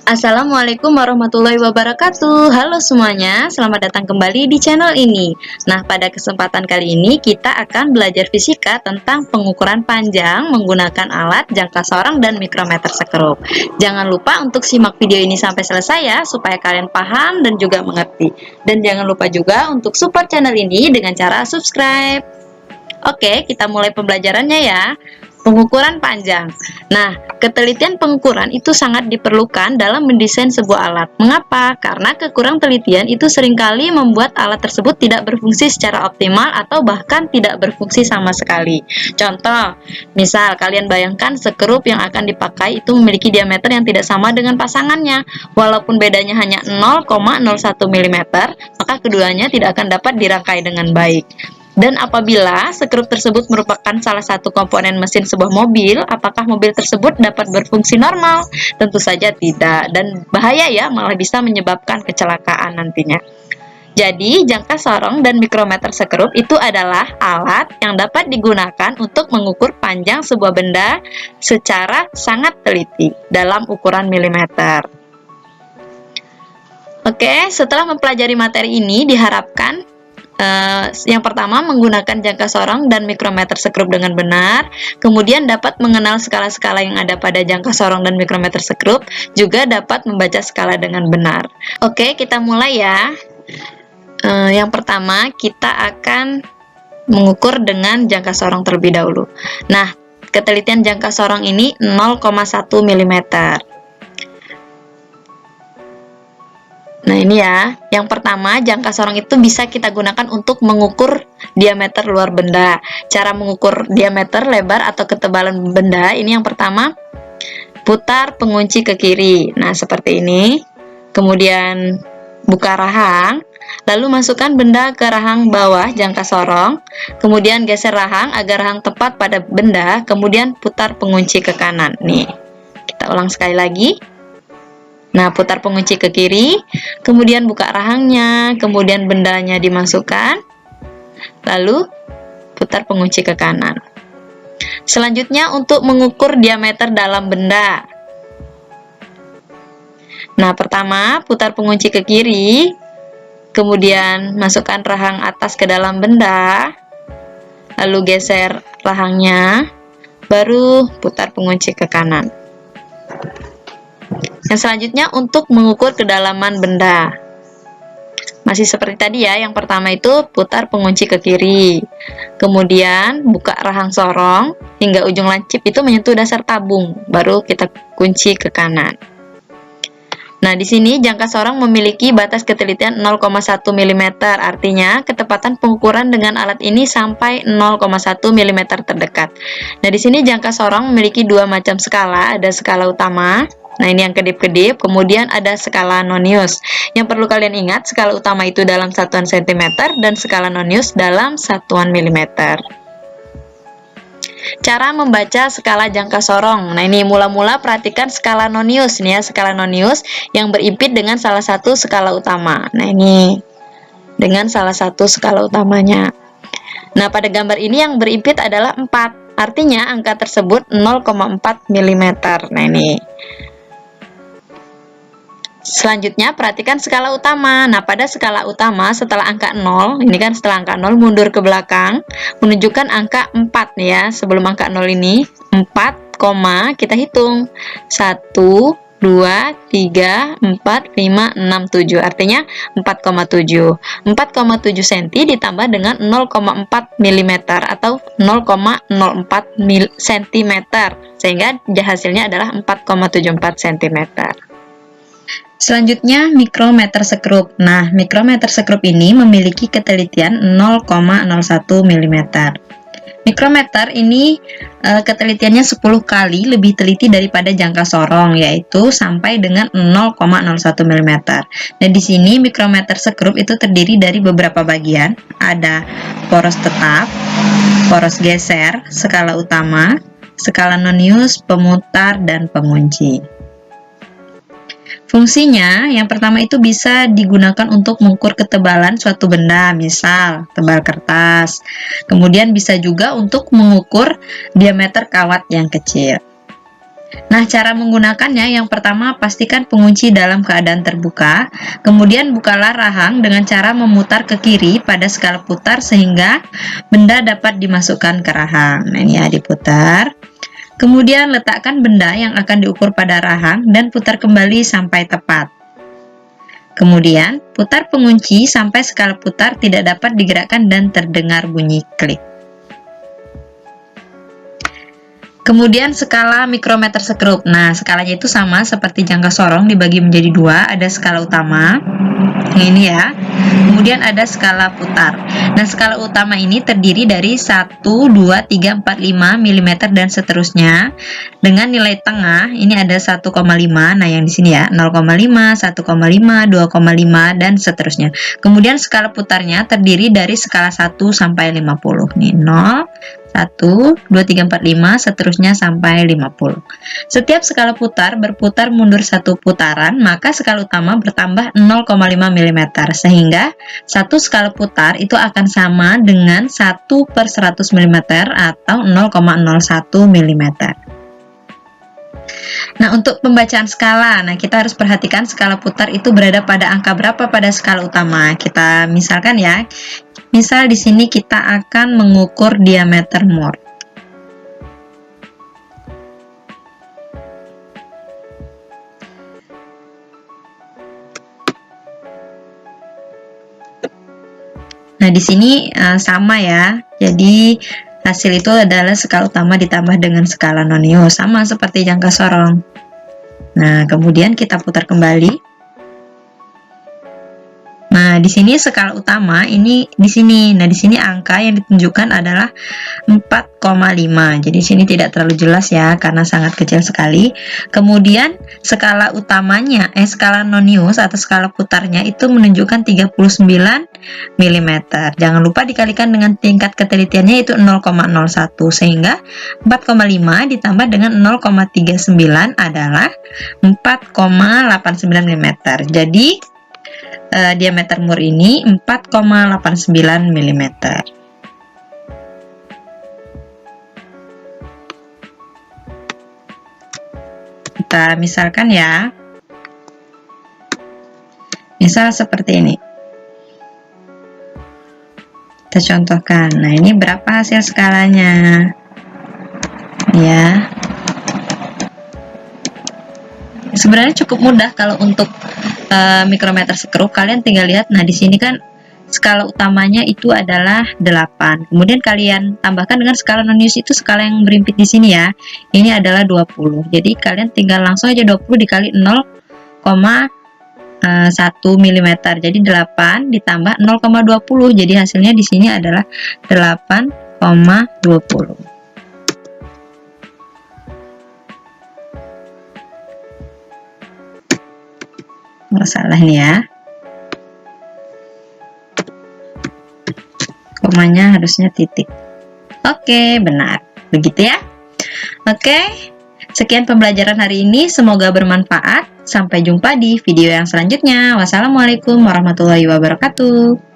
Assalamualaikum warahmatullahi wabarakatuh. Halo semuanya, selamat datang kembali di channel ini. Nah, pada kesempatan kali ini kita akan belajar fisika tentang pengukuran panjang menggunakan alat jangka sorong dan mikrometer sekrup. Jangan lupa untuk simak video ini sampai selesai ya, supaya kalian paham dan juga mengerti. Dan jangan lupa juga untuk support channel ini dengan cara subscribe. Oke, kita mulai pembelajarannya ya. Pengukuran panjang. Nah, ketelitian pengukuran itu sangat diperlukan dalam mendesain sebuah alat. Mengapa? Karena kekurang telitian itu seringkali membuat alat tersebut tidak berfungsi secara optimal atau bahkan tidak berfungsi sama sekali. Contoh, misal kalian bayangkan sekrup yang akan dipakai itu memiliki diameter yang tidak sama dengan pasangannya. Walaupun bedanya hanya 0,01 mm, maka keduanya tidak akan dapat dirangkai dengan baik. Dan apabila sekrup tersebut merupakan salah satu komponen mesin sebuah mobil, apakah mobil tersebut dapat berfungsi normal? Tentu saja tidak, dan bahaya ya, malah bisa menyebabkan kecelakaan nantinya. Jadi, jangka sorong dan mikrometer sekrup itu adalah alat yang dapat digunakan untuk mengukur panjang sebuah benda secara sangat teliti dalam ukuran milimeter. Oke, setelah mempelajari materi ini diharapkan yang pertama, menggunakan jangka sorong dan mikrometer sekrup dengan benar, kemudian dapat mengenal skala-skala yang ada pada jangka sorong dan mikrometer sekrup, juga dapat membaca skala dengan benar. Oke, kita mulai ya. Yang pertama, kita akan mengukur dengan jangka sorong terlebih dahulu. Nah, ketelitian jangka sorong ini 0,1 mm. Nah, ini ya, yang pertama jangka sorong itu bisa kita gunakan untuk mengukur diameter luar benda. Cara mengukur diameter, lebar, atau ketebalan benda, ini yang pertama, putar pengunci ke kiri. Nah, seperti ini. Kemudian buka rahang, lalu masukkan benda ke rahang bawah jangka sorong, kemudian geser rahang agar rahang tepat pada benda, kemudian putar pengunci ke kanan. Nih, kita ulang sekali lagi. Nah, putar pengunci ke kiri, kemudian buka rahangnya, kemudian bendanya dimasukkan, lalu putar pengunci ke kanan. Selanjutnya untuk mengukur diameter dalam benda. Nah, pertama putar pengunci ke kiri, kemudian masukkan rahang atas ke dalam benda, lalu geser rahangnya, baru putar pengunci ke kanan. Yang selanjutnya untuk mengukur kedalaman benda. Masih seperti tadi ya, yang pertama itu putar pengunci ke kiri. Kemudian buka rahang sorong hingga ujung lancip itu menyentuh dasar tabung, baru kita kunci ke kanan. Nah, di sini jangka sorong memiliki batas ketelitian 0,1 mm, artinya ketepatan pengukuran dengan alat ini sampai 0,1 mm terdekat. Nah, di sini jangka sorong memiliki dua macam skala, ada skala utama. Nah, ini yang kedip-kedip, kemudian ada skala nonius. Yang perlu kalian ingat, skala utama itu dalam satuan cm dan skala nonius dalam satuan milimeter. Cara membaca skala jangka sorong. Nah, ini mula-mula perhatikan skala nonius nih ya, skala nonius yang berimpit dengan salah satu skala utama. Nah, ini dengan salah satu skala utamanya. Nah, pada gambar ini yang berimpit adalah 4. Artinya angka tersebut 0,4 mm. Nah, ini. Selanjutnya perhatikan skala utama. Nah, pada skala utama setelah angka 0, ini kan setelah angka 0 mundur ke belakang, menunjukkan angka 4 nih ya. Sebelum angka 0 ini 4, kita hitung 1, 2, 3, 4, 5, 6, 7. Artinya 4,7. 4,7 cm ditambah dengan 0,4 mm atau 0,04 cm. Sehingga hasilnya adalah 4,74 cm. Selanjutnya, mikrometer sekrup. Nah, mikrometer sekrup ini memiliki ketelitian 0,01 mm. Mikrometer ini ketelitiannya 10 kali lebih teliti daripada jangka sorong, yaitu sampai dengan 0,01 mm. Nah, di sini mikrometer sekrup itu terdiri dari beberapa bagian. Ada poros tetap, poros geser, skala utama, skala nonius, pemutar, dan pengunci. Fungsinya, yang pertama itu bisa digunakan untuk mengukur ketebalan suatu benda, misal tebal kertas. Kemudian bisa juga untuk mengukur diameter kawat yang kecil. Nah, cara menggunakannya yang pertama pastikan pengunci dalam keadaan terbuka, kemudian bukalah rahang dengan cara memutar ke kiri pada skala putar sehingga benda dapat dimasukkan ke rahang. Nah, ini ya diputar. Kemudian letakkan benda yang akan diukur pada rahang dan putar kembali sampai tepat. Kemudian putar pengunci sampai skala putar tidak dapat digerakkan dan terdengar bunyi klik. Kemudian skala mikrometer sekrup. Nah, skalanya itu sama seperti jangka sorong dibagi menjadi dua. Ada skala utama, ini ya. Kemudian ada skala putar. Nah, skala utama ini terdiri dari 1, 2, 3, 4, 5 mm dan seterusnya. Dengan nilai tengah, ini ada 1,5. Nah, yang di sini ya, 0,5, 1,5, 2,5 dan seterusnya. Kemudian skala putarnya terdiri dari skala 1 sampai 50. Nih, 0, 1, 2, 3, 4, 5, seterusnya sampai 50. Setiap skala putar berputar mundur satu putaran, maka skala utama bertambah 0,5 mm, sehingga satu skala putar itu akan sama dengan 1/100 mm atau 0,01 mm. Nah, untuk pembacaan skala, kita harus perhatikan skala putar itu berada pada angka berapa pada skala utama. Kita misalkan ya, misal di sini kita akan mengukur diameter mur. Nah, di sini sama ya. Jadi hasil itu adalah skala utama ditambah dengan skala nonio, sama seperti jangka sorong. Nah, kemudian kita putar kembali. Nah, di sini skala utama ini di sini. Nah, di sini angka yang ditunjukkan adalah 4,5. Jadi di sini tidak terlalu jelas ya karena sangat kecil sekali. Kemudian skala utamanya skala nonius atau skala putarnya itu menunjukkan 39 mm. Jangan lupa dikalikan dengan tingkat ketelitiannya itu 0,01 sehingga 4,5 ditambah dengan 0,39 adalah 4,89 mm. Jadi diameter mur ini 4,89 mm. Kita misalkan ya, misal seperti ini. Kita contohkan. Nah, ini berapa hasil skalanya? Ya. Sebenarnya cukup mudah kalau untuk mikrometer sekrup. Kalian tinggal lihat. Nah, di sini kan skala utamanya itu adalah 8. Kemudian kalian tambahkan dengan skala nonius itu skala yang berimpit di sini ya. Ini adalah 20. Jadi kalian tinggal langsung aja 20 dikali 0,1 mm. Jadi 8 ditambah 0,20. Jadi hasilnya di sini adalah 8,20. Nggak salah nih ya, komanya harusnya titik. Oke, benar begitu ya. Oke, sekian pembelajaran hari ini, semoga bermanfaat. Sampai jumpa di video yang selanjutnya. Wassalamualaikum warahmatullahi wabarakatuh.